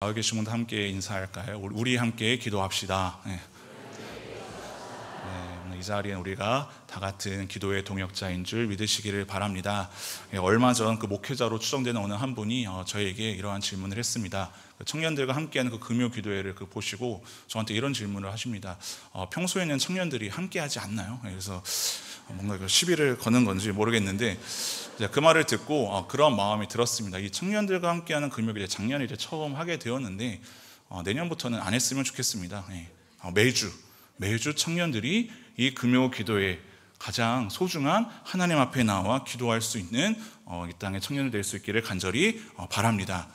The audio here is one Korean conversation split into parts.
나와 계신 분들 함께 인사할까요? 우리 함께 기도합시다. 네. 오늘 이 자리에 우리가 다 같은 기도의 동역자인 줄 믿으시기를 바랍니다. 얼마 전 그 목회자로 추정되는 어느 한 분이 저에게 이러한 질문을 했습니다. 청년들과 함께하는 그 금요 기도회를 보시고 저한테 이런 질문을 하십니다. 평소에는 청년들이 함께하지 않나요? 그래서 뭔가 시비를 거는 건지 모르겠는데 그 말을 듣고 그런 마음이 들었습니다. 이 청년들과 함께하는 금요기도 작년에 처음 하게 되었는데 내년부터는 안 했으면 좋겠습니다. 매주 청년들이 이 금요 기도에 가장 소중한 하나님 앞에 나와 기도할 수 있는 이 땅의 청년이 될 수 있기를 간절히 바랍니다.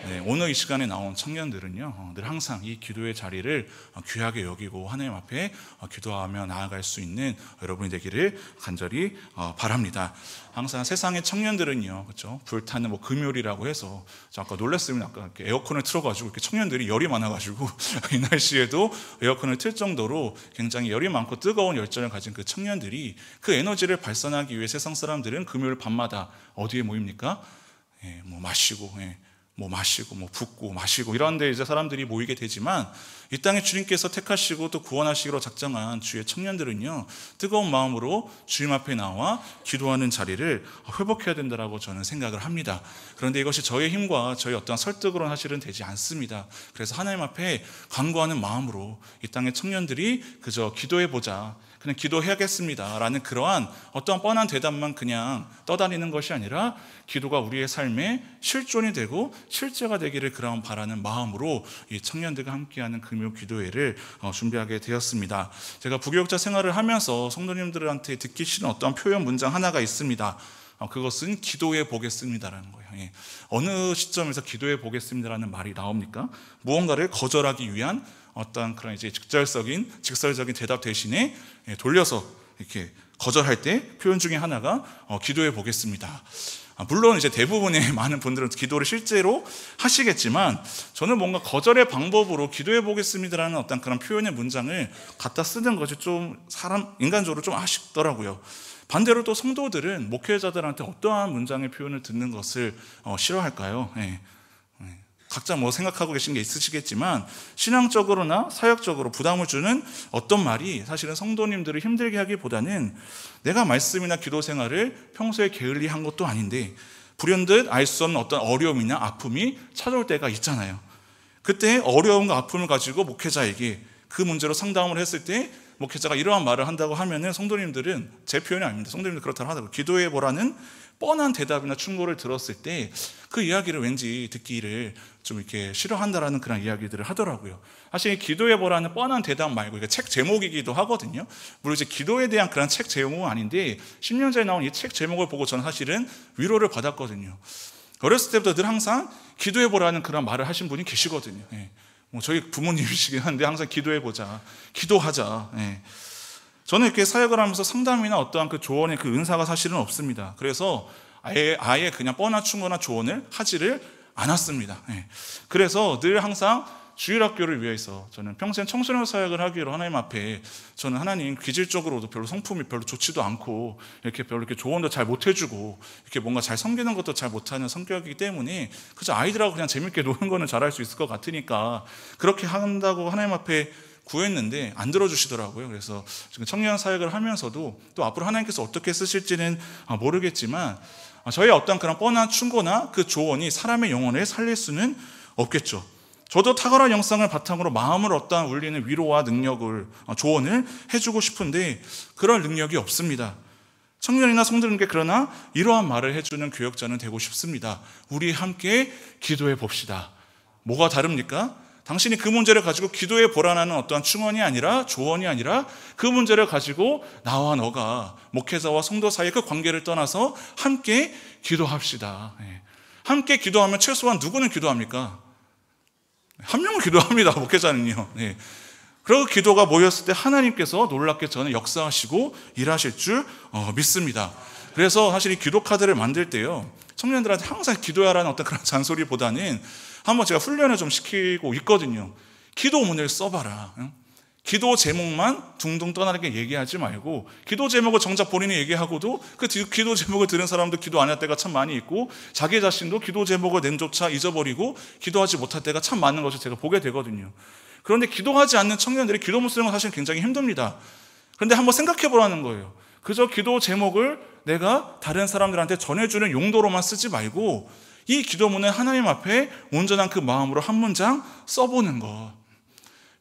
네, 오늘 이 시간에 나온 청년들은요, 늘 항상 이 기도의 자리를 귀하게 여기고 하나님 앞에 기도하며 나아갈 수 있는 여러분이 되기를 간절히 바랍니다. 항상 세상의 청년들은요, 그렇죠? 불타는 금요일이라고 해서 아까 놀랐습니다. 아까 이렇게 에어컨을 틀어가지고 이렇게 청년들이 열이 많아가지고 이 날씨에도 에어컨을 틀 정도로 굉장히 열이 많고 뜨거운 열정을 가진 그 청년들이 그 에너지를 발산하기 위해 세상 사람들은 금요일 밤마다 어디에 모입니까? 마시고 붓고 마시고 이런 데 이제 사람들이 모이게 되지만 이 땅에 주님께서 택하시고 또 구원하시기로 작정한 주의 청년들은요, 뜨거운 마음으로 주님 앞에 나와 기도하는 자리를 회복해야 된다라고 저는 생각을 합니다. 그런데 이것이 저의 힘과 저의 어떠한 설득으로는 사실은 되지 않습니다. 그래서 하나님 앞에 간구하는 마음으로 이 땅의 청년들이 그저 기도해보자, 그냥 기도해야겠습니다 라는 그러한 어떠한 뻔한 대답만 그냥 떠다니는 것이 아니라 기도가 우리의 삶에 실존이 되고 실제가 되기를 그런 바라는 마음으로 이 청년들과 함께하는 금요 기도회를 준비하게 되었습니다. 제가 부교육자 생활을 하면서 성도님들한테 듣기 싫은 어떠한 표현 문장 하나가 있습니다. 그것은 기도해 보겠습니다라는 거예요. 어느 시점에서 기도해 보겠습니다라는 말이 나옵니까? 무언가를 거절하기 위한 어떤 그런 이제 직설적인 대답 대신에 돌려서 이렇게 거절할 때 표현 중에 하나가 기도해 보겠습니다. 물론 이제 대부분의 많은 분들은 기도를 실제로 하시겠지만 저는 뭔가 거절의 방법으로 기도해 보겠습니다라는 어떤 그런 표현의 문장을 갖다 쓰는 것이 좀 인간적으로 좀 아쉽더라고요. 반대로 또 성도들은 목회자들한테 어떠한 문장의 표현을 듣는 것을 싫어할까요? 각자 생각하고 계신 게 있으시겠지만 신앙적으로나 사역적으로 부담을 주는 어떤 말이 사실은 성도님들을 힘들게 하기보다는 내가 말씀이나 기도 생활을 평소에 게을리한 것도 아닌데 불현듯 알 수 없는 어떤 어려움이나 아픔이 찾아올 때가 있잖아요. 그때 어려움과 아픔을 가지고 목회자에게 그 문제로 상담을 했을 때 목회자가 이러한 말을 한다고 하면은 성도님들은, 제 표현이 아닙니다, 성도님들 그렇다고 하더라고요, 기도해 보라는 뻔한 대답이나 충고를 들었을 때 그 이야기를 왠지 듣기를 좀 이렇게 싫어한다라는 그런 이야기들을 하더라고요. 사실 기도해 보라는 뻔한 대답 말고 이게 책 제목이기도 하거든요. 물론 이제 기도에 대한 그런 책 제목은 아닌데 10년 전에 나온 이 책 제목을 보고 저는 사실은 위로를 받았거든요. 어렸을 때부터 늘 항상 기도해 보라는 그런 말을 하신 분이 계시거든요. 저희 부모님이시긴 한데 항상 기도해보자, 기도하자. 저는 이렇게 사역을 하면서 상담이나 어떠한 그 조언의 그 은사가 사실은 없습니다. 그래서 아예 그냥 뻔한 충고나 조언을 하지를 않았습니다. 그래서 늘 항상 주일학교를 위해서 저는 평생 청소년 사역을 하기로 하나님 앞에, 저는 하나님 기질적으로도 별로 성품이 별로 좋지도 않고 별로 이렇게 조언도 잘 못해주고 이렇게 뭔가 잘 섬기는 것도 잘 못하는 성격이기 때문에 그저 아이들하고 그냥 재밌게 노는 거는 잘할 수 있을 것 같으니까 그렇게 한다고 하나님 앞에 구했는데 안 들어주시더라고요. 그래서 지금 청년 사역을 하면서도 또 앞으로 하나님께서 어떻게 쓰실지는 모르겠지만 저의 어떤 그런 뻔한 충고나 그 조언이 사람의 영혼을 살릴 수는 없겠죠. 저도 탁월한 영성을 바탕으로 마음을 어떠한 울리는 위로와 능력을, 조언을 해주고 싶은데 그럴 능력이 없습니다. 청년이나 성도님께 그러나 이러한 말을 해주는 교역자는 되고 싶습니다. 우리 함께 기도해 봅시다. 뭐가 다릅니까? 당신이 그 문제를 가지고 기도해 보라는 어떠한 충언이 아니라, 조언이 아니라 그 문제를 가지고 나와 너가 목회자와 성도 사이의 그 관계를 떠나서 함께 기도합시다. 함께 기도하면 최소한 누구는 기도합니까? 한 명은 기도합니다, 목회자는요. 그리고 기도가 모였을 때 하나님께서 놀랍게 저는 역사하시고 일하실 줄 믿습니다. 그래서 사실 이 기도 카드를 만들 때요, 청년들한테 항상 기도하라는 어떤 그런 잔소리보다는 한번 제가 훈련을 좀 시키고 있거든요. 기도문을 써봐라. 기도 제목만 둥둥 떠나게 얘기하지 말고, 기도 제목을 정작 본인이 얘기하고도 그 기도 제목을 들은 사람도 기도 안 할 때가 참 많이 있고, 자기 자신도 기도 제목을 낸조차 잊어버리고 기도하지 못할 때가 참 많은 것을 제가 보게 되거든요. 그런데 기도하지 않는 청년들이 기도 못 쓰는 건 사실 굉장히 힘듭니다. 그런데 한번 생각해 보라는 거예요. 그저 기도 제목을 내가 다른 사람들한테 전해주는 용도로만 쓰지 말고, 이 기도문을 하나님 앞에 온전한 그 마음으로 한 문장 써보는 것.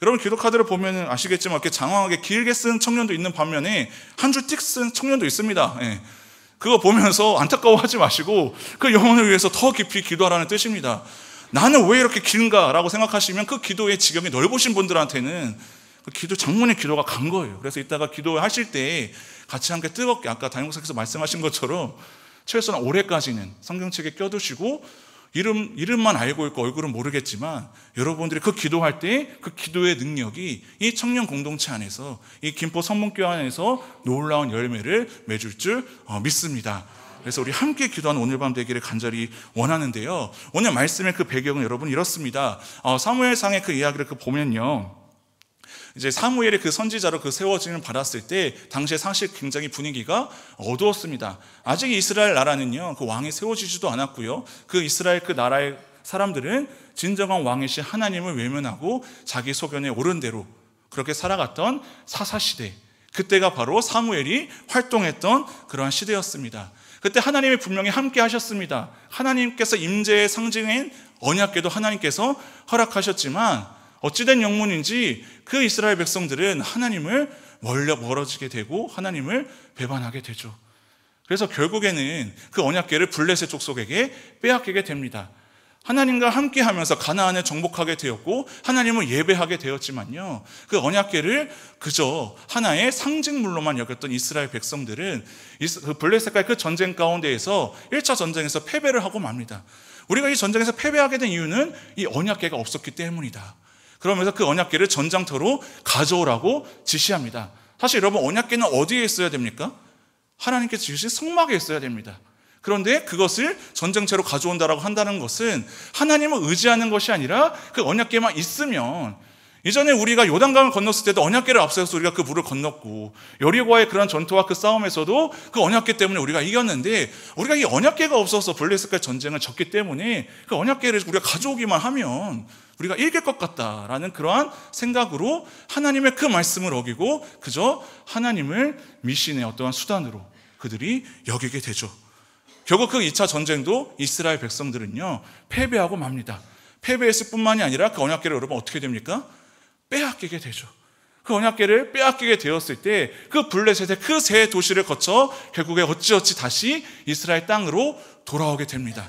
여러분, 기도 카드를 보면 아시겠지만 이렇게 장황하게 길게 쓴 청년도 있는 반면에 한 줄 띡 쓴 청년도 있습니다. 예. 그거 보면서 안타까워하지 마시고 그 영혼을 위해서 더 깊이 기도하라는 뜻입니다. 나는 왜 이렇게 긴가? 라고 생각하시면 그 기도의 지경이 넓으신 분들한테는 그 기도, 장문의 기도가 간 거예요. 그래서 이따가 기도하실 때 같이 함께 뜨겁게, 아까 담임목사께서 말씀하신 것처럼 최소한 올해까지는 성경책에 껴두시고, 이름만 알고 있고 얼굴은 모르겠지만 여러분들이 그 기도할 때 그 기도의 능력이 이 청년 공동체 안에서, 이 김포 선문교회 안에서 놀라운 열매를 맺을 줄 믿습니다. 그래서 우리 함께 기도하는 오늘 밤 되기를 간절히 원하는데요. 오늘 말씀의 그 배경은 여러분 이렇습니다. 사무엘상의 그 이야기를 보면요, 이제 사무엘이 그 선지자로 그 세워짐을 받았을 때 당시에 사실 굉장히 분위기가 어두웠습니다. 아직 이스라엘 나라는요, 그 왕이 세워지지도 않았고요, 그 이스라엘 그 나라의 사람들은 진정한 왕이신 하나님을 외면하고 자기 소견에 옳은 대로 그렇게 살아갔던 사사시대, 그때가 바로 사무엘이 활동했던 그러한 시대였습니다. 그때 하나님이 분명히 함께 하셨습니다. 하나님께서 임재의 상징인 언약궤도 하나님께서 허락하셨지만 어찌된 영문인지 그 이스라엘 백성들은 하나님을 멀어지게 되고 하나님을 배반하게 되죠. 그래서 결국에는 그 언약궤를 블레셋 족속에게 빼앗기게 됩니다. 하나님과 함께하면서 가나안을 정복하게 되었고 하나님을 예배하게 되었지만요, 그 언약궤를 그저 하나의 상징물로만 여겼던 이스라엘 백성들은 그 블레셋과의 그 전쟁 가운데에서 1차 전쟁에서 패배를 하고 맙니다. 우리가 이 전쟁에서 패배하게 된 이유는 이 언약궤가 없었기 때문이다. 그러면서 그 언약궤를 전장터로 가져오라고 지시합니다. 사실 여러분, 언약궤는 어디에 있어야 됩니까? 하나님께서 지으신 성막에 있어야 됩니다. 그런데 그것을 전쟁체로 가져온다라고 한다는 것은 하나님을 의지하는 것이 아니라 그 언약궤만 있으면, 이전에 우리가 요단강을 건넜을 때도 언약궤를 앞세워서 우리가 그 물을 건넜고, 여리고와의 그런 전투와 그 싸움에서도 그 언약궤 때문에 우리가 이겼는데, 우리가 이 언약궤가 없어서 블레셋과의 전쟁을 졌기 때문에 그 언약궤를 우리가 가져오기만 하면 우리가 이길 것 같다라는 그러한 생각으로 하나님의 그 말씀을 어기고 그저 하나님을 미신의 어떠한 수단으로 그들이 여기게 되죠. 결국 그 2차 전쟁도 이스라엘 백성들은요, 패배하고 맙니다. 패배했을 뿐만이 아니라 그 언약궤를 여러분 어떻게 됩니까? 빼앗기게 되죠. 그 언약궤를 빼앗기게 되었을 때 그 블레셋의 그 세 도시를 거쳐 결국에 어찌어찌 다시 이스라엘 땅으로 돌아오게 됩니다.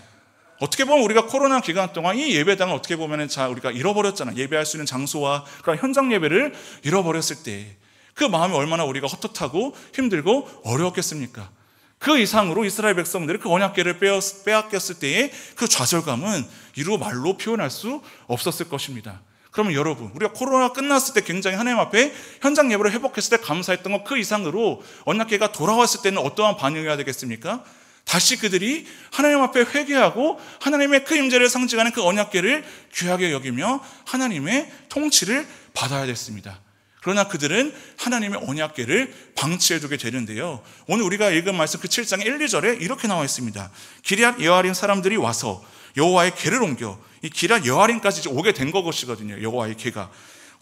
어떻게 보면 우리가 코로나 기간 동안 이 예배당을 어떻게 보면 우리가 잃어버렸잖아요. 예배할 수 있는 장소와 그런 현장 예배를 잃어버렸을 때 그 마음이 얼마나 우리가 헛헛하고 힘들고 어려웠겠습니까? 그 이상으로 이스라엘 백성들이 그 언약궤를 빼앗겼을 때의 그 좌절감은 이루 말로 표현할 수 없었을 것입니다. 그러면 여러분, 우리가 코로나 끝났을 때 굉장히 하나님 앞에 현장 예배를 회복했을 때 감사했던 것 그 이상으로 언약궤가 돌아왔을 때는 어떠한 반응이어야 되겠습니까? 다시 그들이 하나님 앞에 회개하고 하나님의 그 임재를 상징하는 그 언약궤를 귀하게 여기며 하나님의 통치를 받아야 됐습니다. 그러나 그들은 하나님의 언약궤를 방치해두게 되는데요, 오늘 우리가 읽은 말씀 그 7장 1, 2절에 이렇게 나와 있습니다. 기럇 여아림 사람들이 와서 여호와의 궤를 옮겨, 이 기럇 여아림까지 오게 된 것이거든요. 여호와의 궤가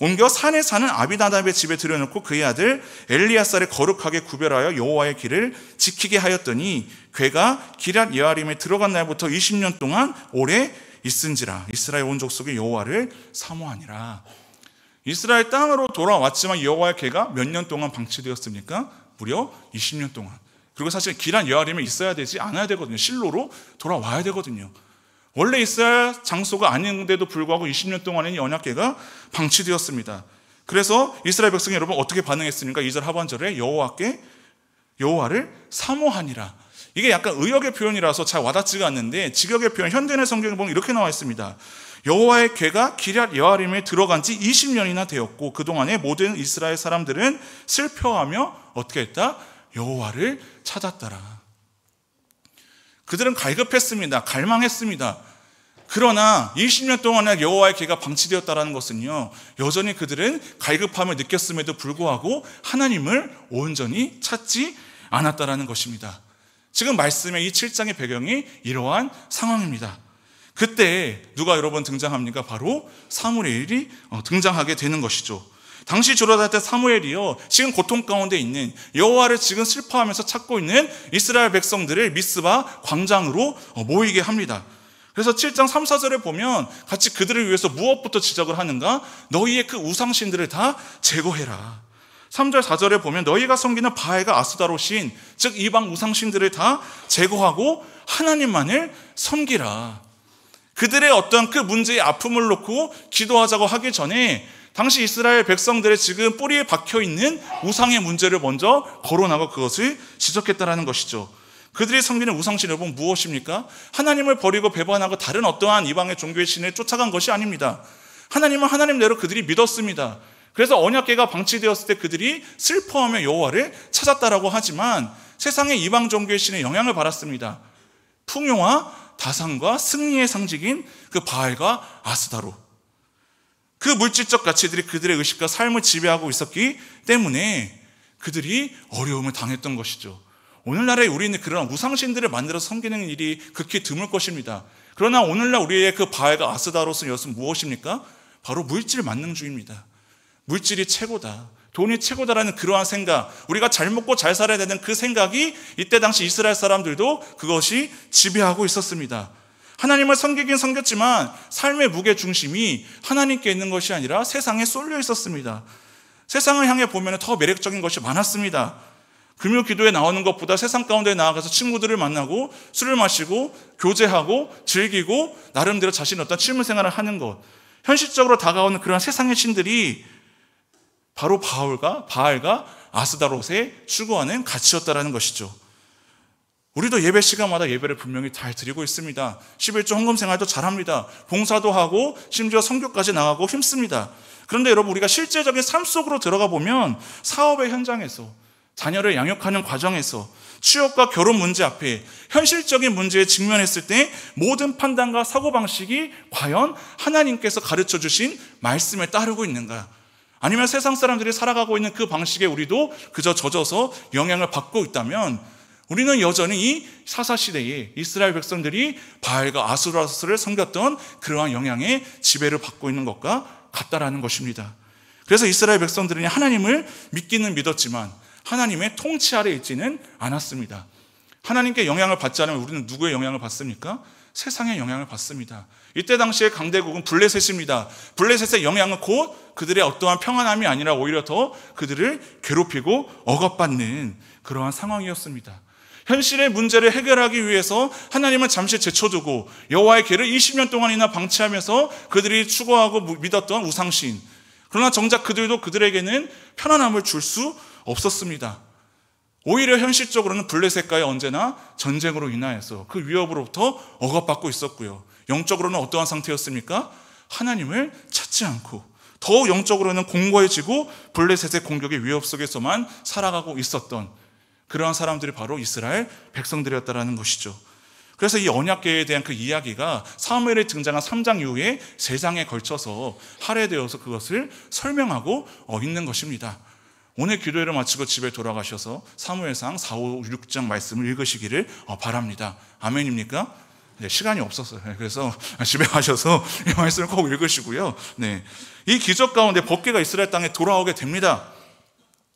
옮겨 산에 사는 아비나답의 집에 들여놓고 그의 아들 엘리야살을 거룩하게 구별하여 여호와의 길을 지키게 하였더니 궤가 기럇 여아림에 들어간 날부터 20년 동안 오래 있은지라. 이스라엘 온 족속이 여호와를 사모하니라. 이스라엘 땅으로 돌아왔지만 여호와의 궤가 몇 년 동안 방치되었습니까? 무려 20년 동안. 그리고 사실 기럇 여아림에 있어야 되지 않아야 되거든요. 실로로 돌아와야 되거든요. 원래 있어야 장소가 아닌데도 불구하고 20년 동안의 이 언약궤가 방치되었습니다. 그래서 이스라엘 백성이 여러분 어떻게 반응했습니까? 2절 하반절에 여호와를 사모하니라. 이게 약간 의역의 표현이라서 잘 와닿지가 않는데 직역의 표현, 현대인의 성경에 보면 이렇게 나와 있습니다. 여호와의 궤가 기럇 여아림에 들어간 지 20년이나 되었고 그동안에 모든 이스라엘 사람들은 슬퍼하며 어떻게 했다? 여호와를 찾았더라. 그들은 갈급했습니다. 갈망했습니다. 그러나 20년 동안에 여호와의 계가 방치되었다는 것은요, 여전히 그들은 갈급함을 느꼈음에도 불구하고 하나님을 온전히 찾지 않았다는 것입니다. 지금 말씀의 이 7장의 배경이 이러한 상황입니다. 그때 누가 여러분 등장합니까? 바로 사무엘이 등장하게 되는 것이죠. 당시 조라할 때 사무엘이요, 지금 고통 가운데 있는, 여호와를 지금 슬퍼하면서 찾고 있는 이스라엘 백성들을 미스바 광장으로 모이게 합니다. 그래서 7장 3, 4절에 보면 같이 그들을 위해서 무엇부터 지적을 하는가? 너희의 그 우상신들을 다 제거해라. 3절 4절에 보면 너희가 섬기는 바알과 아스다롯신, 즉 이방 우상신들을 다 제거하고 하나님만을 섬기라. 그들의 어떤 그 문제의 아픔을 놓고 기도하자고 하기 전에 당시 이스라엘 백성들의 지금 뿌리에 박혀있는 우상의 문제를 먼저 거론하고 그것을 지적했다는 것이죠. 그들이 섬기는 우상신 여러분 무엇입니까? 하나님을 버리고 배반하고 다른 어떠한 이방의 종교의 신을 쫓아간 것이 아닙니다. 하나님은 하나님대로 그들이 믿었습니다. 그래서 언약궤가 방치되었을 때 그들이 슬퍼하며 여호와를 찾았다라고 하지만 세상의 이방 종교의 신에 영향을 받았습니다. 풍요와 다산과 승리의 상징인 그 바알과 아스다롯, 그 물질적 가치들이 그들의 의식과 삶을 지배하고 있었기 때문에 그들이 어려움을 당했던 것이죠. 오늘날에 우리는 그런 우상신들을 만들어서 섬기는 일이 극히 드물 것입니다. 그러나 오늘날 우리의 그 바알과 아스다롯은 이것은 무엇입니까? 바로 물질 만능주의입니다. 물질이 최고다, 돈이 최고다라는 그러한 생각, 우리가 잘 먹고 잘 살아야 되는 그 생각이 이때 당시 이스라엘 사람들도 그것이 지배하고 있었습니다. 하나님을 섬기긴 섬겼지만 삶의 무게 중심이 하나님께 있는 것이 아니라 세상에 쏠려 있었습니다. 세상을 향해 보면 더 매력적인 것이 많았습니다. 금요 기도에 나오는 것보다 세상 가운데 나아가서 친구들을 만나고 술을 마시고 교제하고 즐기고 나름대로 자신의 어떤 취미 생활을 하는 것, 현실적으로 다가오는 그런 세상의 신들이 바로 바알과 아스다롯에 추구하는 가치였다라는 것이죠. 우리도 예배 시간마다 예배를 분명히 잘 드리고 있습니다. 11조 헌금 생활도 잘합니다. 봉사도 하고 심지어 선교까지 나가고 힘씁니다. 그런데 여러분, 우리가 실제적인 삶 속으로 들어가 보면 사업의 현장에서, 자녀를 양육하는 과정에서, 취업과 결혼 문제 앞에 현실적인 문제에 직면했을 때 모든 판단과 사고방식이 과연 하나님께서 가르쳐 주신 말씀에 따르고 있는가? 아니면 세상 사람들이 살아가고 있는 그 방식에 우리도 그저 젖어서 영향을 받고 있다면 우리는 여전히 이 사사시대에 이스라엘 백성들이 바알과 아스다롯을 섬겼던 그러한 영향의 지배를 받고 있는 것과 같다라는 것입니다. 그래서 이스라엘 백성들은 하나님을 믿기는 믿었지만 하나님의 통치 아래 있지는 않았습니다. 하나님께 영향을 받지 않으면 우리는 누구의 영향을 받습니까? 세상의 영향을 받습니다. 이때 당시의 강대국은 블레셋입니다. 블레셋의 영향은 곧 그들의 어떠한 평안함이 아니라 오히려 더 그들을 괴롭히고 억압받는 그러한 상황이었습니다. 현실의 문제를 해결하기 위해서 하나님은 잠시 제쳐두고 여호와의 계를 20년 동안이나 방치하면서 그들이 추구하고 믿었던 우상신, 그러나 정작 그들도 그들에게는 편안함을 줄 수 없었습니다. 오히려 현실적으로는 블레셋과의 언제나 전쟁으로 인하여서 그 위협으로부터 억압받고 있었고요. 영적으로는 어떠한 상태였습니까? 하나님을 찾지 않고 더욱 영적으로는 공고해지고 블레셋의 공격의 위협 속에서만 살아가고 있었던 그러한 사람들이 바로 이스라엘 백성들이었다는 것이죠. 그래서 이 언약궤에 대한 그 이야기가 사무엘에 등장한 3장 이후에 3장에 걸쳐서 할애되어서 그것을 설명하고 있는 것입니다. 오늘 기도회를 마치고 집에 돌아가셔서 사무엘상 4, 5, 6장 말씀을 읽으시기를 바랍니다. 아멘입니까? 네, 시간이 없었어요. 그래서 집에 가셔서 이 말씀을 꼭 읽으시고요. 네, 이 기적 가운데 법궤가 이스라엘 땅에 돌아오게 됩니다.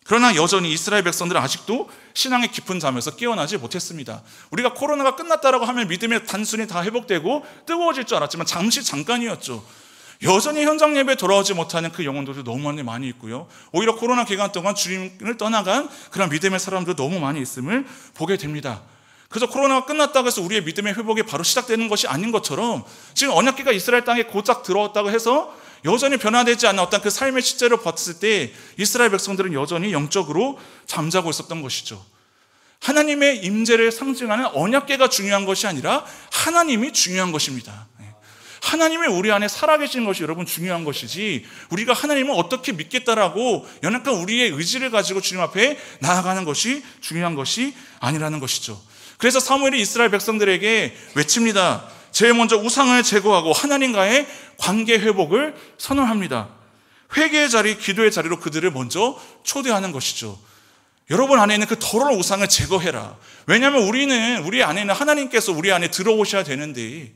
그러나 여전히 이스라엘 백성들은 아직도 신앙의 깊은 잠에서 깨어나지 못했습니다. 우리가 코로나가 끝났다라고 하면 믿음이 단순히 다 회복되고 뜨거워질 줄 알았지만 잠깐이었죠. 여전히 현장 예배에 돌아오지 못하는 그 영혼들도 너무 많이 있고요. 오히려 코로나 기간 동안 주님을 떠나간 그런 믿음의 사람들도 너무 많이 있음을 보게 됩니다. 그래서 코로나가 끝났다고 해서 우리의 믿음의 회복이 바로 시작되는 것이 아닌 것처럼 지금 언약궤가 이스라엘 땅에 고작 들어왔다고 해서 여전히 변화되지 않은 어떤 그 삶의 실제를 봤을 때 이스라엘 백성들은 여전히 영적으로 잠자고 있었던 것이죠. 하나님의 임재를 상징하는 언약궤가 중요한 것이 아니라 하나님이 중요한 것입니다. 하나님이 우리 안에 살아계시는 것이 여러분 중요한 것이지, 우리가 하나님을 어떻게 믿겠다라고 연약한 우리의 의지를 가지고 주님 앞에 나아가는 것이 중요한 것이 아니라는 것이죠. 그래서 사무엘이 이스라엘 백성들에게 외칩니다. 제일 먼저 우상을 제거하고 하나님과의 관계 회복을 선언합니다. 회개의 자리, 기도의 자리로 그들을 먼저 초대하는 것이죠. 여러분 안에 있는 그 더러운 우상을 제거해라. 왜냐하면 우리 안에 있는 하나님께서 우리 안에 들어오셔야 되는데,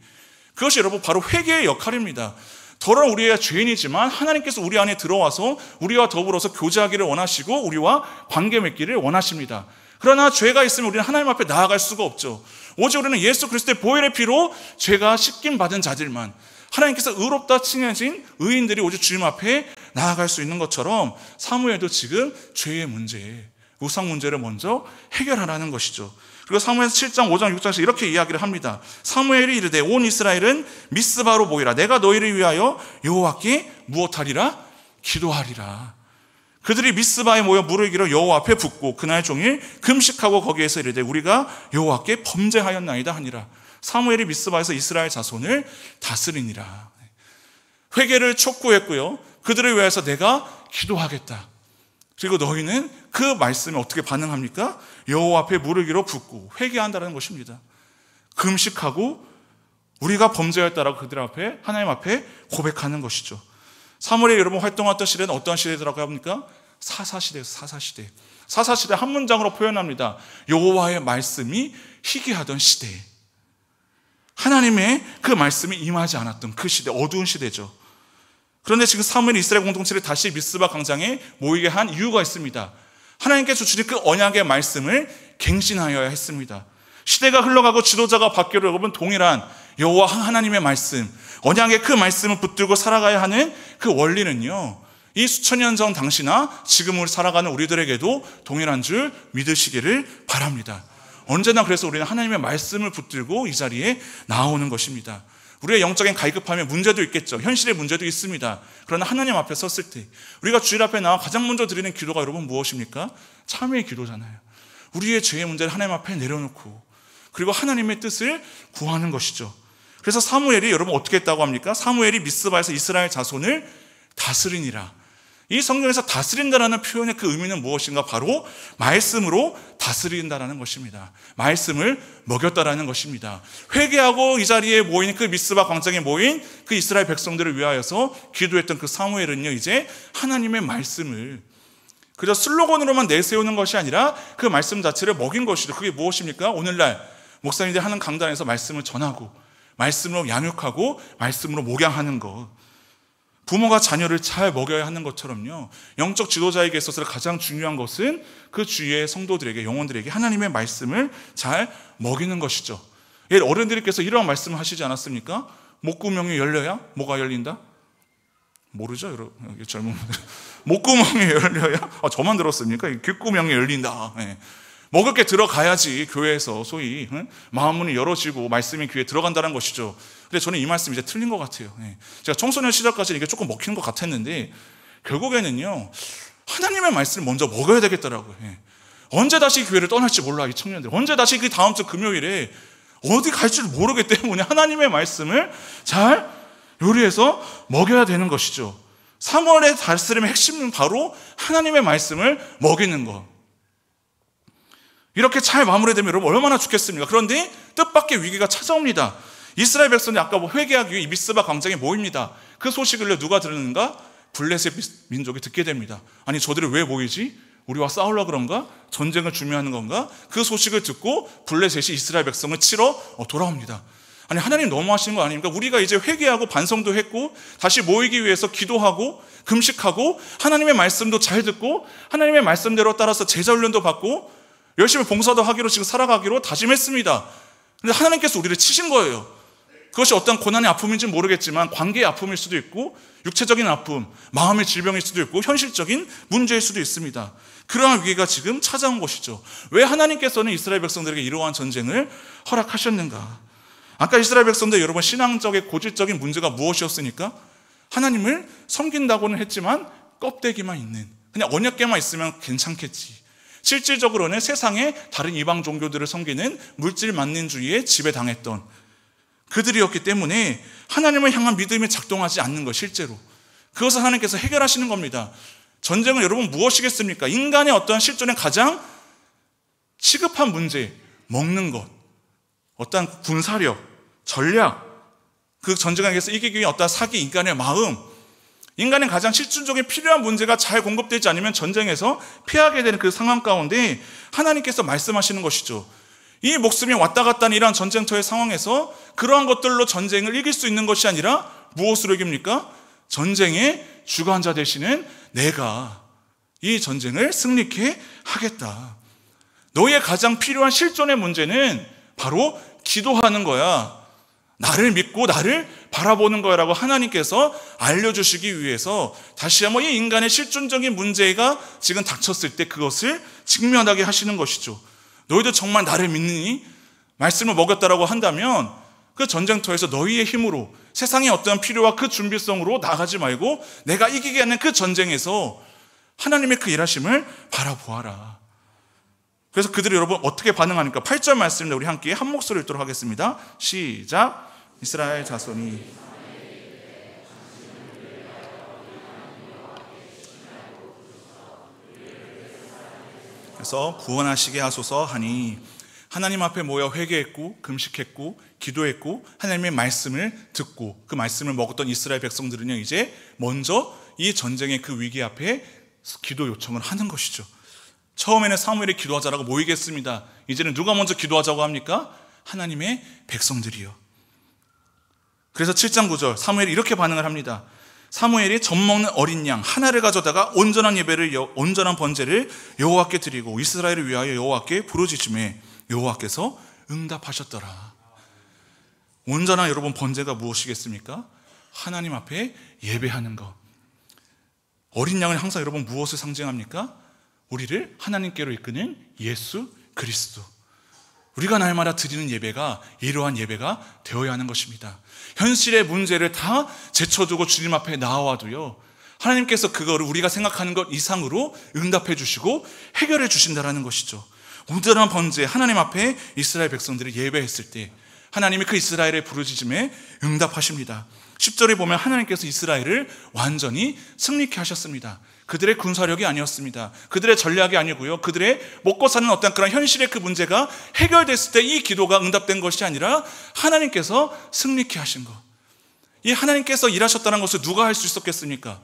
그것이 여러분 바로 회개의 역할입니다. 더러운 우리가 죄인이지만 하나님께서 우리 안에 들어와서 우리와 더불어서 교제하기를 원하시고 우리와 관계 맺기를 원하십니다. 그러나 죄가 있으면 우리는 하나님 앞에 나아갈 수가 없죠. 오직 우리는 예수 그리스도의 보혈의 피로 죄가 씻김 받은 자들만, 하나님께서 의롭다 칭해진 의인들이 오직 주님 앞에 나아갈 수 있는 것처럼 사무엘도 지금 죄의 문제, 우상 문제를 먼저 해결하라는 것이죠. 그리고 사무엘서 7장 5장 6장에서 이렇게 이야기를 합니다. 사무엘이 이르되 온 이스라엘은 미스바로 모이라. 내가 너희를 위하여 여호와께 무엇하리라? 기도하리라. 그들이 미스바에 모여 무릎 꿇어 여호와 앞에 붓고 그날 종일 금식하고 거기에서 이르되 우리가 여호와께 범죄하였나이다 하니라. 사무엘이 미스바에서 이스라엘 자손을 다스리니라. 회개를 촉구했고요. 그들을 위해서 내가 기도하겠다. 그리고 너희는 그 말씀에 어떻게 반응합니까? 여호와 앞에 무릎 꿇어 붓고 회개한다는 것입니다. 금식하고 우리가 범죄했다라고 그들 앞에, 하나님 앞에 고백하는 것이죠. 사무엘이 여러분 활동했던 시대는 어떤 시대라고 합니까? 사사시대예요. 사사시대. 사사시대 한 문장으로 표현합니다. 여호와의 말씀이 희귀하던 시대. 하나님의 그 말씀이 임하지 않았던 그 시대, 어두운 시대죠. 그런데 지금 사무엘이 이스라엘 공동체를 다시 미스바 광장에 모이게 한 이유가 있습니다. 하나님께서 주신 그 언약의 말씀을 갱신하여야 했습니다. 시대가 흘러가고 지도자가 바뀌어도 여러분 동일한 여호와 하나님의 말씀, 언약의 그 말씀을 붙들고 살아가야 하는 그 원리는요, 이 수천 년 전 당시나 지금을 살아가는 우리들에게도 동일한 줄 믿으시기를 바랍니다. 언제나 그래서 우리는 하나님의 말씀을 붙들고 이 자리에 나오는 것입니다. 우리의 영적인 갈급함에 문제도 있겠죠. 현실의 문제도 있습니다. 그러나 하나님 앞에 섰을 때 우리가 주일 앞에 나와 가장 먼저 드리는 기도가 여러분 무엇입니까? 참회의 기도잖아요. 우리의 죄의 문제를 하나님 앞에 내려놓고 그리고 하나님의 뜻을 구하는 것이죠. 그래서 사무엘이 여러분 어떻게 했다고 합니까? 사무엘이 미스바에서 이스라엘 자손을 다스리니라. 이 성경에서 다스린다라는 표현의 그 의미는 무엇인가? 바로 말씀으로 다스린다라는 것입니다. 말씀을 먹였다라는 것입니다. 회개하고 이 자리에 모인 그 미스바 광장에 모인 그 이스라엘 백성들을 위하여서 기도했던 그 사무엘은요, 이제 하나님의 말씀을 그저 슬로건으로만 내세우는 것이 아니라 그 말씀 자체를 먹인 것이죠. 그게 무엇입니까? 오늘날 목사님들이 하는 강단에서 말씀을 전하고 말씀으로 양육하고 말씀으로 목양하는 것, 부모가 자녀를 잘 먹여야 하는 것처럼요, 영적 지도자에게 있어서 가장 중요한 것은 그 주위의 성도들에게, 영혼들에게 하나님의 말씀을 잘 먹이는 것이죠. 어른들께서 이런 말씀을 하시지 않았습니까? 목구멍이 열려야 뭐가 열린다? 모르죠, 여러분? 젊은 분들. 목구멍이 열려야? 저만 들었습니까? 귓구멍이 열린다. 네. 먹을 게 들어가야지 교회에서 소위 마음문이 열어지고 말씀이 귀에 들어간다는 것이죠. 근데 저는 이 말씀이 이제 틀린 것 같아요. 제가 청소년 시절까지는 이게 조금 먹히는 것 같았는데 결국에는요, 하나님의 말씀을 먼저 먹어야 되겠더라고요. 언제 다시 교회를 떠날지 몰라, 이 청년들. 언제 다시 그 다음 주 금요일에 어디 갈지 모르기 때문에 하나님의 말씀을 잘 요리해서 먹여야 되는 것이죠. 사무엘의 다스림의 핵심은 바로 하나님의 말씀을 먹이는 것. 이렇게 잘 마무리되면 여러분 얼마나 좋겠습니까? 그런데 뜻밖의 위기가 찾아옵니다. 이스라엘 백성이 아까 회개하기 위해 이 미스바 광장에 모입니다. 그 소식을 누가 들었는가? 블레셋 민족이 듣게 됩니다. 아니, 저들이 왜 모이지? 우리와 싸우려고 그런가? 전쟁을 준비하는 건가? 그 소식을 듣고 블레셋이 이스라엘 백성을 치러 돌아옵니다. 아니, 하나님 너무하시는 거 아닙니까? 우리가 이제 회개하고 반성도 했고 다시 모이기 위해서 기도하고 금식하고 하나님의 말씀도 잘 듣고 하나님의 말씀대로 따라서 제자 훈련도 받고 열심히 봉사도 하기로 지금 살아가기로 다짐했습니다. 그런데 하나님께서 우리를 치신 거예요. 그것이 어떤 고난의 아픔인지는 모르겠지만 관계의 아픔일 수도 있고 육체적인 아픔, 마음의 질병일 수도 있고 현실적인 문제일 수도 있습니다. 그러한 위기가 지금 찾아온 것이죠. 왜 하나님께서는 이스라엘 백성들에게 이러한 전쟁을 허락하셨는가? 아까 이스라엘 백성들 여러분 신앙적인 고질적인 문제가 무엇이었습니까? 하나님을 섬긴다고는 했지만 껍데기만 있는, 그냥 언약궤만 있으면 괜찮겠지. 실질적으로는 세상의 다른 이방 종교들을 섬기는 물질 만능주의에 지배당했던 그들이었기 때문에 하나님을 향한 믿음이 작동하지 않는 것, 실제로 그것을 하나님께서 해결하시는 겁니다. 전쟁은 여러분 무엇이겠습니까? 인간의 어떠한 실존의 가장 시급한 문제, 먹는 것, 어떠한 군사력, 전략, 그 전쟁에서 이기기 위한 어떤 사기, 인간의 마음, 인간의 가장 실존적인 필요한 문제가 잘 공급되지 않으면 전쟁에서 피하게 되는 그 상황 가운데 하나님께서 말씀하시는 것이죠. 이 목숨이 왔다 갔다 하는 이러한 전쟁터의 상황에서 그러한 것들로 전쟁을 이길 수 있는 것이 아니라 무엇으로 이깁니까? 전쟁의 주관자 되시는 내가 이 전쟁을 승리케 하겠다. 너의 가장 필요한 실존의 문제는 바로 기도하는 거야. 나를 믿고 나를 바라보는 거라고 하나님께서 알려주시기 위해서 다시 한번 이 인간의 실존적인 문제가 지금 닥쳤을 때 그것을 직면하게 하시는 것이죠. 너희도 정말 나를 믿느니? 말씀을 먹였다라고 한다면 그 전쟁터에서 너희의 힘으로 세상의 어떤 필요와 그 준비성으로 나가지 말고 내가 이기게 하는 그 전쟁에서 하나님의 그 일하심을 바라보아라. 그래서 그들이 여러분 어떻게 반응하니까 8절 말씀을 우리 함께 한 목소리를 읽도록 하겠습니다. 시작. 이스라엘 자손이 그래서 구원하시게 하소서 하니 하나님 앞에 모여 회개했고 금식했고 기도했고 하나님의 말씀을 듣고 그 말씀을 먹었던 이스라엘 백성들은요 이제 먼저 이 전쟁의 그 위기 앞에 기도 요청을 하는 것이죠. 처음에는 사무엘이 기도하자라고 모이겠습니다. 이제는 누가 먼저 기도하자고 합니까? 하나님의 백성들이요. 그래서 7장 9절 사무엘이 이렇게 반응을 합니다. 사무엘이 젖먹는 어린 양 하나를 가져다가 온전한 예배를 온전한 번제를 여호와께 드리고 이스라엘을 위하여 여호와께 부르짖음에 여호와께서 응답하셨더라. 온전한 여러분 번제가 무엇이겠습니까? 하나님 앞에 예배하는 것. 어린 양은 항상 여러분 무엇을 상징합니까? 우리를 하나님께로 이끄는 예수 그리스도. 우리가 날마다 드리는 예배가 이러한 예배가 되어야 하는 것입니다. 현실의 문제를 다 제쳐두고 주님 앞에 나와도요 하나님께서 그거를 우리가 생각하는 것 이상으로 응답해 주시고 해결해 주신다는 것이죠. 온전한 번제 하나님 앞에 이스라엘 백성들이 예배했을 때 하나님이 그 이스라엘의 부르짖음에 응답하십니다. 10절에 보면 하나님께서 이스라엘을 완전히 승리케 하셨습니다. 그들의 군사력이 아니었습니다. 그들의 전략이 아니고요. 그들의 먹고 사는 어떤 그런 현실의 그 문제가 해결됐을 때 이 기도가 응답된 것이 아니라 하나님께서 승리케 하신 것. 이 하나님께서 일하셨다는 것을 누가 할 수 있었겠습니까?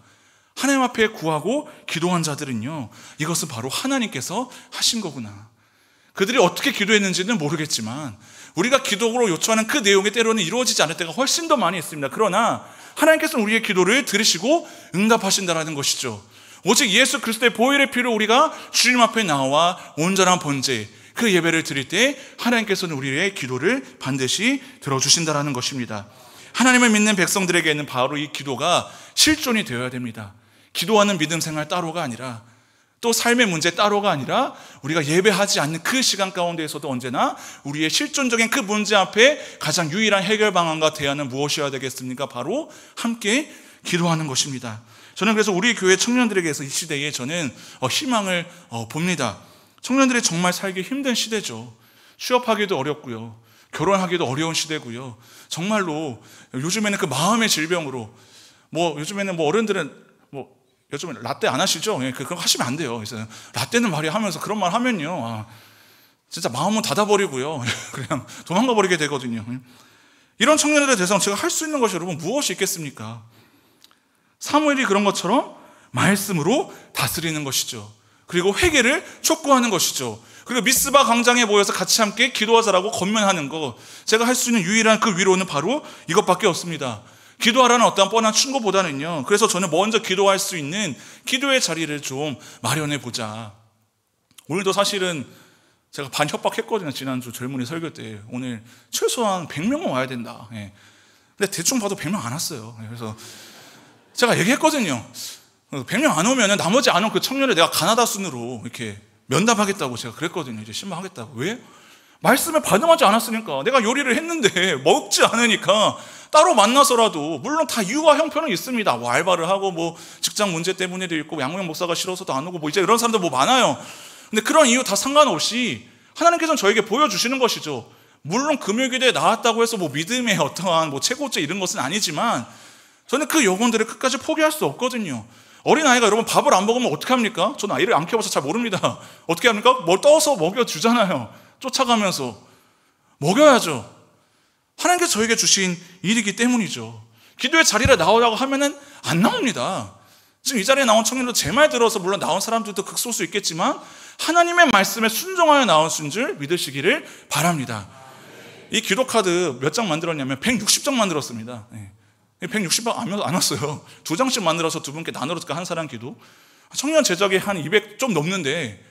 하나님 앞에 구하고 기도한 자들은요. 이것은 바로 하나님께서 하신 거구나. 그들이 어떻게 기도했는지는 모르겠지만 우리가 기도로 요청하는 그 내용이 때로는 이루어지지 않을 때가 훨씬 더 많이 있습니다. 그러나 하나님께서는 우리의 기도를 들으시고 응답하신다는 것이죠. 오직 예수 그리스도의 보혈의 피로 우리가 주님 앞에 나와 온전한 번제 그 예배를 드릴 때 하나님께서는 우리의 기도를 반드시 들어주신다는 것입니다. 하나님을 믿는 백성들에게는 바로 이 기도가 실존이 되어야 됩니다. 기도하는 믿음 생활 따로가 아니라 또 삶의 문제 따로가 아니라 우리가 예배하지 않는 그 시간 가운데에서도 언제나 우리의 실존적인 그 문제 앞에 가장 유일한 해결 방안과 대안은 무엇이어야 되겠습니까? 바로 함께 기도하는 것입니다. 저는 그래서 우리 교회 청년들에게서 이 시대에 저는 희망을 봅니다. 청년들이 정말 살기 힘든 시대죠. 취업하기도 어렵고요. 결혼하기도 어려운 시대고요. 정말로 요즘에는 그 마음의 질병으로 요즘에는 어른들은 요즘에 라떼 안 하시죠? 그거 하시면 안 돼요. 그래서 라떼는 말이야 하면서 그런 말 하면요. 진짜 마음은 닫아버리고요. 그냥 도망가 버리게 되거든요. 이런 청년들에 대해서 제가 할 수 있는 것이 여러분 무엇이 있겠습니까? 사무엘이 그런 것처럼 말씀으로 다스리는 것이죠. 그리고 회개를 촉구하는 것이죠. 그리고 미스바 광장에 모여서 같이 함께 기도하자라고 권면하는 것. 제가 할 수 있는 유일한 그 위로는 바로 이것밖에 없습니다. 기도하라는 어떠한 뻔한 충고보다는요. 그래서 저는 먼저 기도할 수 있는 기도의 자리를 좀 마련해 보자. 오늘도 사실은 제가 반 협박했거든요. 지난주 젊은이 설교 때. 오늘 최소한 100명은 와야 된다. 근데 대충 봐도 100명 안 왔어요. 그래서 제가 얘기했거든요. 100명 안 오면 나머지 안 온 그 청년을 내가 가나다 순으로 이렇게 면담하겠다고 제가 그랬거든요. 이제 신방하겠다고. 왜? 말씀에 반응하지 않았으니까. 내가 요리를 했는데 먹지 않으니까 따로 만나서라도, 물론 다 이유와 형편은 있습니다. 알바를 하고 직장 문제 때문에도 있고 양무영 목사가 싫어서도 안 오고 이제 이런 사람들 많아요. 근데 그런 이유 다 상관없이 하나님께서는 저에게 보여주시는 것이죠. 물론 금요일에 나왔다고 해서 믿음의 어떠한 최고째 이런 것은 아니지만 저는 그 영혼들을 끝까지 포기할 수 없거든요. 어린아이가 여러분 밥을 안 먹으면 어떻게 합니까? 저는 아이를 안 키워봐서 잘 모릅니다. 어떻게 합니까? 뭘 떠서 먹여주잖아요. 쫓아가면서 먹여야죠. 하나님께서 저에게 주신 일이기 때문이죠. 기도의 자리에 나오라고 하면은 안 나옵니다. 지금 이 자리에 나온 청년도 제 말 들어서 물론 나온 사람들도 극소수 있겠지만 하나님의 말씀에 순종하여 나온 줄 믿으시기를 바랍니다. 이 기도 카드 몇 장 만들었냐면 160장 만들었습니다. 160장 안 왔어요. 2장씩 만들어서 두 분께 나누었을까 한 사람 기도. 청년 제작이 한 200 좀 넘는데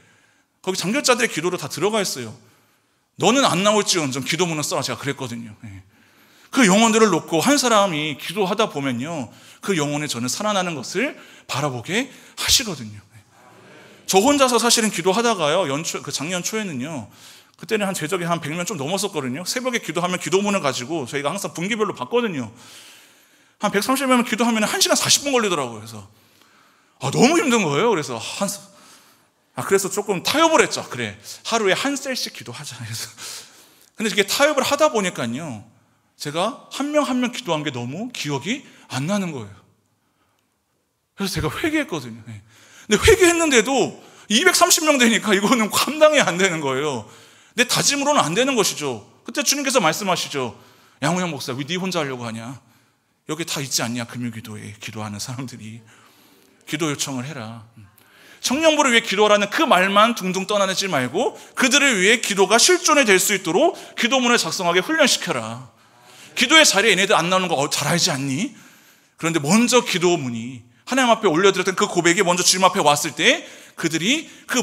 거기 장결자들의 기도로 다 들어가 있어요. 너는 안 나올지언정 기도문을 써라 제가 그랬거든요. 그 영혼들을 놓고 한 사람이 기도하다 보면요, 그 영혼이 저는 살아나는 것을 바라보게 하시거든요. 저 혼자서 사실은 기도하다가요, 그 작년 초에는요, 그때는 한 제적이 한 100명 좀 넘었었거든요. 새벽에 기도하면 기도문을 가지고 저희가 항상 분기별로 봤거든요. 한 130명 기도하면 1시간 40분 걸리더라고요. 그래서 너무 힘든 거예요. 그래서 조금 타협을 했죠. 그래, 하루에 한 셀씩 기도하자. 그래서 근데 이게 타협을 하다 보니까요, 제가 한 명 한 명 기도한 게 너무 기억이 안 나는 거예요. 그래서 제가 회개했거든요. 근데 회개했는데도 230명 되니까 이거는 감당이 안 되는 거예요. 내 다짐으로는 안 되는 것이죠. 그때 주님께서 말씀하시죠. 양호영 목사, 왜 네 혼자 하려고 하냐? 여기 다 있지 않냐? 금요기도에 기도하는 사람들이. 기도 요청을 해라. 청년부를 위해 기도하라는 그 말만 둥둥 떠나내지 말고 그들을 위해 기도가 실존이 될 수 있도록 기도문을 작성하게 훈련시켜라. 기도의 자리에 얘네들 안 나오는 거 잘 알지 않니? 그런데 먼저 기도문이 하나님 앞에 올려드렸던 그 고백이 먼저 주님 앞에 왔을 때 그들이 그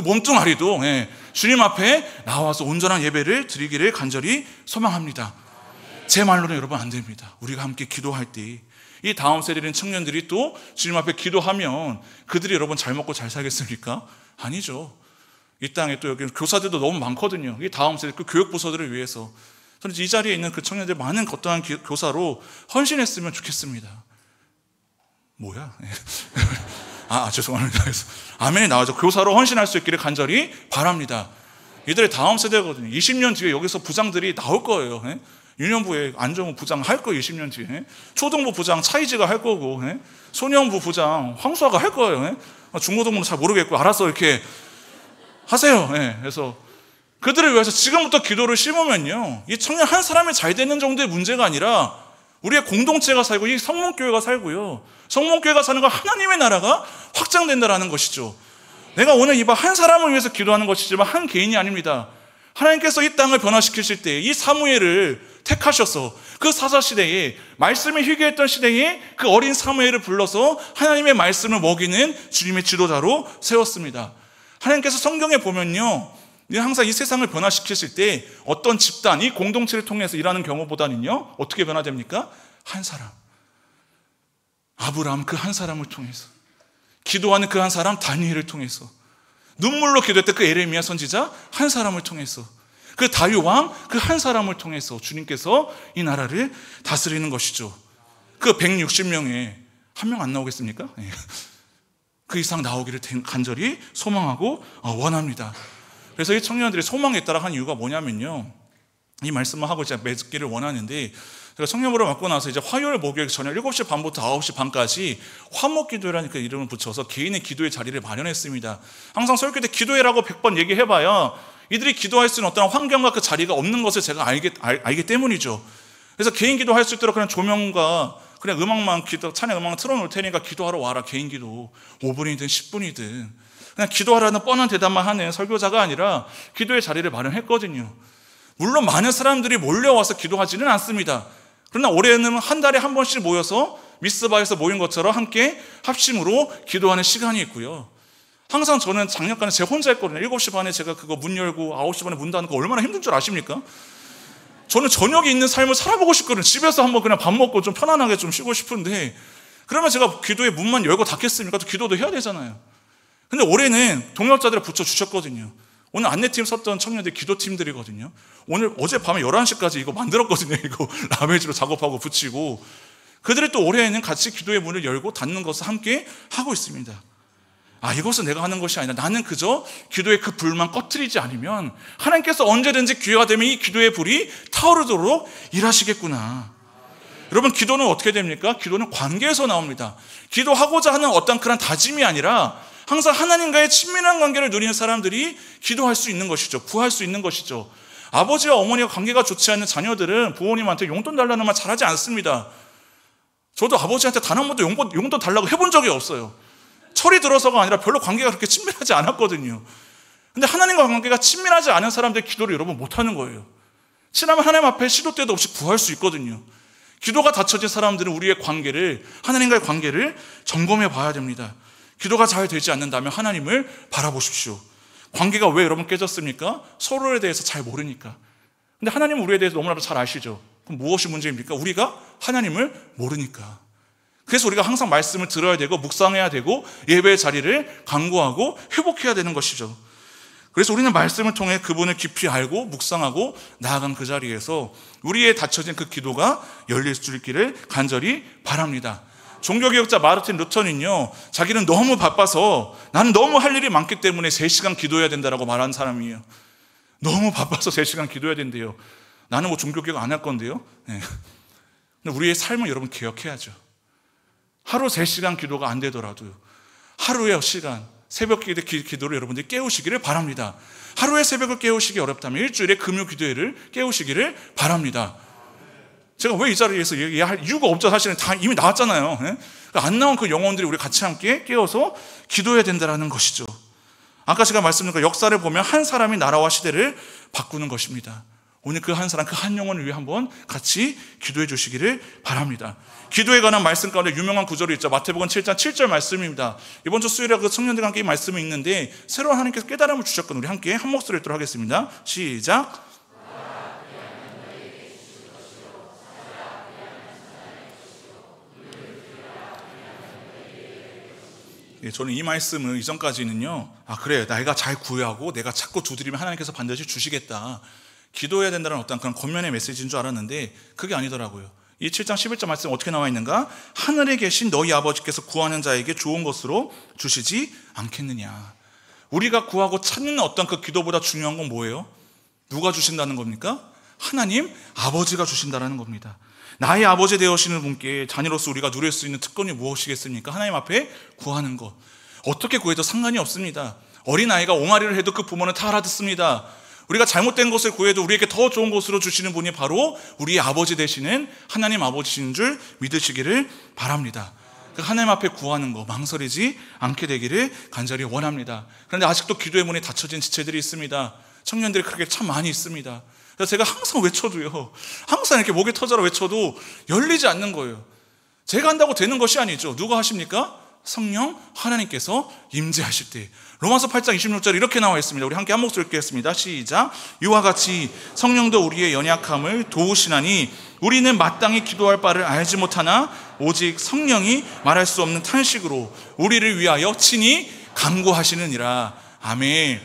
몸뚱아리도 주님 앞에 나와서 온전한 예배를 드리기를 간절히 소망합니다. 제 말로는 여러분 안 됩니다. 우리가 함께 기도할 때 이 다음 세대인 청년들이 또 주님 앞에 기도하면 그들이 여러분 잘 먹고 잘 살겠습니까? 아니죠. 이 땅에 또 여기 교사들도 너무 많거든요. 이 다음 세대 그 교육부서들을 위해서 저는 이 자리에 있는 그 청년들 많은 거떠한 교사로 헌신했으면 좋겠습니다. 뭐야? 죄송합니다. 아멘이 나와서 교사로 헌신할 수 있기를 간절히 바랍니다. 이들의 다음 세대거든요. 20년 뒤에 여기서 부장들이 나올 거예요. 유년부에 안정우 부장 할 거예요. 20년 뒤에 초등부 부장 차이지가 할 거고, 소년부 부장 황수아가 할 거예요. 중고등부는 잘 모르겠고 알아서 이렇게 하세요. 그래서 그들을 위해서 지금부터 기도를 심으면요, 이 청년 한 사람이 잘 되는 정도의 문제가 아니라 우리의 공동체가 살고 이 성문교회가 살고요, 성문교회가 사는 건 하나님의 나라가 확장된다라는 것이죠. 내가 오늘 이 한 사람을 위해서 기도하는 것이지만 한 개인이 아닙니다. 하나님께서 이 땅을 변화시키실 때 이 사무엘을 택하셔서 그 사사시대에 말씀이 희귀했던 시대에 그 어린 사무엘을 불러서 하나님의 말씀을 먹이는 주님의 지도자로 세웠습니다. 하나님께서 성경에 보면요, 항상 이 세상을 변화시키실 때 어떤 집단, 이 공동체를 통해서 일하는 경우보다는요, 어떻게 변화됩니까? 한 사람, 아브라함 그 한 사람을 통해서, 기도하는 그 한 사람 다니엘을 통해서, 눈물로 기도했던 그 에레미야 선지자 한 사람을 통해서, 그 다윗 왕 그 한 사람을 통해서 주님께서 이 나라를 다스리는 것이죠. 그 160명에 한 명 안 나오겠습니까? 그 이상 나오기를 간절히 소망하고 원합니다. 그래서 이 청년들이 소망에 따라 한 이유가 뭐냐면요, 이 말씀을 하고 제가 맺기를 원하는데, 제가 청년부를 맡고 나서 이제 화요일 목요일 저녁 7시 반부터 9시 반까지 화목기도회라는 그 이름을 붙여서 개인의 기도의 자리를 마련했습니다. 항상 설교 때 기도회라고 100번 얘기해봐야 이들이 기도할 수 있는 어떤 환경과 그 자리가 없는 것을 제가 알기 때문이죠. 그래서 개인 기도할 수 있도록 그냥 조명과 그냥 음악만 찬양 음악만 틀어놓을 테니까 기도하러 와라. 개인 기도 5분이든 10분이든 그냥 기도하라는 뻔한 대답만 하는 설교자가 아니라 기도의 자리를 마련했거든요. 물론 많은 사람들이 몰려와서 기도하지는 않습니다. 그러나 올해는 한 달에 한 번씩 모여서 미스바에서 모인 것처럼 함께 합심으로 기도하는 시간이 있고요. 항상 저는 작년까지 제 혼자 했거든요. 7시 반에 제가 그거 문 열고 9시 반에 문 닫는 거 얼마나 힘든 줄 아십니까? 저는 저녁에 있는 삶을 살아보고 싶거든요. 집에서 한번 그냥 밥 먹고 좀 편안하게 좀 쉬고 싶은데, 그러면 제가 기도의 문만 열고 닫겠습니까? 또 기도도 해야 되잖아요. 근데 올해는 동역자들을 붙여주셨거든요. 오늘 안내팀 썼던 청년들 기도팀들이거든요. 어젯밤에 11시까지 이거 만들었거든요. 이거 라메지로 작업하고 붙이고. 그들이 또 올해에는 같이 기도의 문을 열고 닫는 것을 함께 하고 있습니다. 이것은 내가 하는 것이 아니라 나는 그저 기도의 그 불만 꺼트리지 않으면 하나님께서 언제든지 기회가 되면 이 기도의 불이 타오르도록 일하시겠구나. 여러분, 기도는 어떻게 됩니까? 기도는 관계에서 나옵니다. 기도하고자 하는 어떤 그런 다짐이 아니라 항상 하나님과의 친밀한 관계를 누리는 사람들이 기도할 수 있는 것이죠. 구할 수 있는 것이죠. 아버지와 어머니와 관계가 좋지 않은 자녀들은 부모님한테 용돈 달라는 말 잘하지 않습니다. 저도 아버지한테 단 한 번도 용돈 달라고 해본 적이 없어요. 철이 들어서가 아니라 별로 관계가 그렇게 친밀하지 않았거든요. 근데 하나님과 관계가 친밀하지 않은 사람들의 기도를 여러분 못하는 거예요. 친하면 하나님 앞에 시도 때도 없이 구할 수 있거든요. 기도가 닫혀진 사람들은 우리의 관계를, 하나님과의 관계를 점검해 봐야 됩니다. 기도가 잘 되지 않는다면 하나님을 바라보십시오. 관계가 왜 여러분 깨졌습니까? 서로에 대해서 잘 모르니까. 근데 하나님은 우리에 대해서 너무나도 잘 아시죠? 그럼 무엇이 문제입니까? 우리가 하나님을 모르니까. 그래서 우리가 항상 말씀을 들어야 되고 묵상해야 되고 예배의 자리를 강구하고 회복해야 되는 것이죠. 그래서 우리는 말씀을 통해 그분을 깊이 알고 묵상하고 나아간 그 자리에서 우리의 닫혀진 그 기도가 열릴 수 있기를 간절히 바랍니다. 종교개혁자 마르틴 루터는요, 자기는 너무 바빠서 나는 너무 할 일이 많기 때문에 3시간 기도해야 된다라고 말한 사람이에요. 너무 바빠서 3시간 기도해야 된대요. 나는 뭐 종교개혁 안 할 건데요. 네. 근데 우리의 삶을 여러분 개혁해야죠. 하루 3시간 기도가 안 되더라도 하루의 시간, 새벽 기도를 여러분들이 깨우시기를 바랍니다. 하루의 새벽을 깨우시기 어렵다면 일주일에 금요 기도회를 깨우시기를 바랍니다. 제가 왜 이 자리에서 얘기할 이유가 없죠. 사실은 다 이미 나왔잖아요. 그러니까 안 나온 그 영혼들이 우리 같이 함께 깨워서 기도해야 된다는 것이죠. 아까 제가 말씀드린 그 역사를 보면 한 사람이 나라와 시대를 바꾸는 것입니다. 오늘 그 한 사람, 그 한 영혼을 위해 한번 같이 기도해 주시기를 바랍니다. 기도에 관한 말씀 가운데 유명한 구절이 있죠. 마태복음 7장 7절 말씀입니다. 이번 주 수요일에 그 청년들과 함께 이 말씀이 있는데 새로운 하나님께서 깨달음을 주셨거든요. 우리 함께 한 목소리를 듣도록 하겠습니다. 시작. 저는 이 말씀을 이전까지는요, 그래, 내가 잘 구하고 내가 자꾸 두드리면 하나님께서 반드시 주시겠다, 기도해야 된다는 어떤 그런 겉면의 메시지인 줄 알았는데 그게 아니더라고요. 이 7장 11절 말씀 어떻게 나와 있는가? 하늘에 계신 너희 아버지께서 구하는 자에게 좋은 것으로 주시지 않겠느냐. 우리가 구하고 찾는 어떤 그 기도보다 중요한 건 뭐예요? 누가 주신다는 겁니까? 하나님 아버지가 주신다는 겁니다. 나의 아버지 되어시는 분께 자녀로서 우리가 누릴 수 있는 특권이 무엇이겠습니까? 하나님 앞에 구하는 것. 어떻게 구해도 상관이 없습니다. 어린아이가 옹알이를 해도 그 부모는 다 알아듣습니다. 우리가 잘못된 것을 구해도 우리에게 더 좋은 것으로 주시는 분이 바로 우리의 아버지 되시는 하나님 아버지신 줄 믿으시기를 바랍니다. 하나님 앞에 구하는 거 망설이지 않게 되기를 간절히 원합니다. 그런데 아직도 기도의 문이 닫혀진 지체들이 있습니다. 청년들이 그렇게 참 많이 있습니다. 그래서 제가 항상 외쳐도요, 항상 이렇게 목에 터져라 외쳐도 열리지 않는 거예요. 제가 한다고 되는 것이 아니죠. 누가 하십니까? 성령 하나님께서 임재하실 때. 로마서 8장 26절 이렇게 나와 있습니다. 우리 함께 한 목소리 읽겠습니다. 시작. 이와 같이 성령도 우리의 연약함을 도우시나니 우리는 마땅히 기도할 바를 알지 못하나 오직 성령이 말할 수 없는 탄식으로 우리를 위하여 친히 간구하시느니라. 아멘.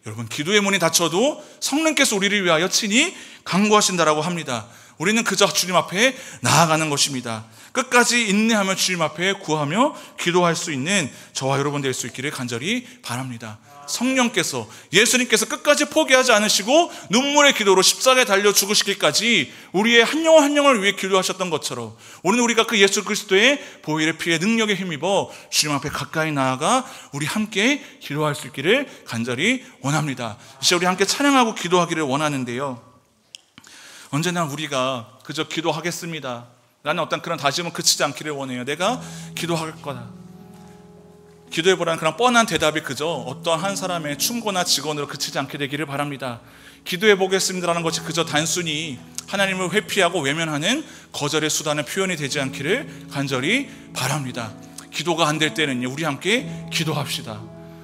여러분, 기도의 문이 닫혀도 성령께서 우리를 위하여 친히 간구하신다라고 합니다. 우리는 그저 주님 앞에 나아가는 것입니다. 끝까지 인내하며 주님 앞에 구하며 기도할 수 있는 저와 여러분 될 수 있기를 간절히 바랍니다. 성령께서, 예수님께서 끝까지 포기하지 않으시고 눈물의 기도로 십자가에 달려 죽으시기까지 우리의 한 영혼 한 영혼을 위해 기도하셨던 것처럼 오늘 우리가 그 예수 그리스도의 보혈의 피의 능력에 힘입어 주님 앞에 가까이 나아가 우리 함께 기도할 수 있기를 간절히 원합니다. 이제 우리 함께 찬양하고 기도하기를 원하는데요, 언제나 우리가 그저 기도하겠습니다, 나는 어떤 그런 다짐은 그치지 않기를 원해요. 내가 기도할 거다. 기도해보라는 그런 뻔한 대답이 그저 어떤 한 사람의 충고나 직언으로 그치지 않게 되기를 바랍니다. 기도해보겠습니다라는 것이 그저 단순히 하나님을 회피하고 외면하는 거절의 수단의 표현이 되지 않기를 간절히 바랍니다. 기도가 안 될 때는요, 우리 함께 기도합시다.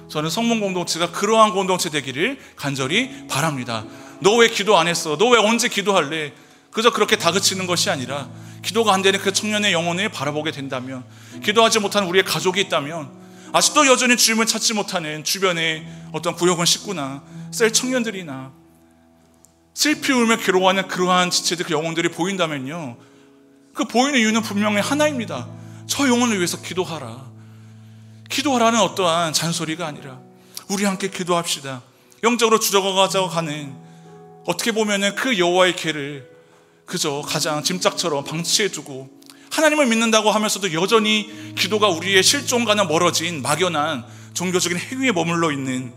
저는 성문 공동체가 그러한 공동체 되기를 간절히 바랍니다. 너 왜 기도 안 했어? 너 왜 언제 기도할래? 그저 그렇게 다그치는 것이 아니라 기도가 안 되는 그 청년의 영혼을 바라보게 된다면, 기도하지 못하는 우리의 가족이 있다면, 아직도 여전히 주님을 찾지 못하는 주변의 어떤 구역원 식구나 셀 청년들이나 슬피 울며 괴로워하는 그러한 지체들, 그 영혼들이 보인다면요, 그 보이는 이유는 분명히 하나입니다. 저 영혼을 위해서 기도하라. 기도하라는 어떠한 잔소리가 아니라 우리 함께 기도합시다. 영적으로 주저가자고 가는, 어떻게 보면은 그 여호와의 궤를 그저 가장 짐짝처럼 방치해두고 하나님을 믿는다고 하면서도 여전히 기도가 우리의 실존과는 멀어진 막연한 종교적인 행위에 머물러 있는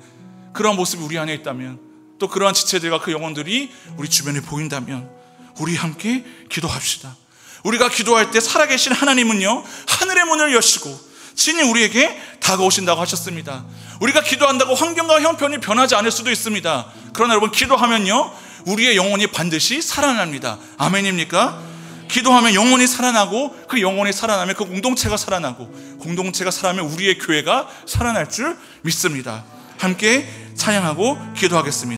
그런 모습이 우리 안에 있다면 또 그러한 지체들과 그 영혼들이 우리 주변에 보인다면 우리 함께 기도합시다. 우리가 기도할 때 살아계신 하나님은요, 하늘의 문을 여시고 친히 우리에게 다가오신다고 하셨습니다. 우리가 기도한다고 환경과 형편이 변하지 않을 수도 있습니다. 그러나 여러분, 기도하면요, 우리의 영혼이 반드시 살아납니다. 아멘입니까? 기도하면 영혼이 살아나고, 그 영혼이 살아나면 그 공동체가 살아나고, 공동체가 살아나면 우리의 교회가 살아날 줄 믿습니다. 함께 찬양하고 기도하겠습니다.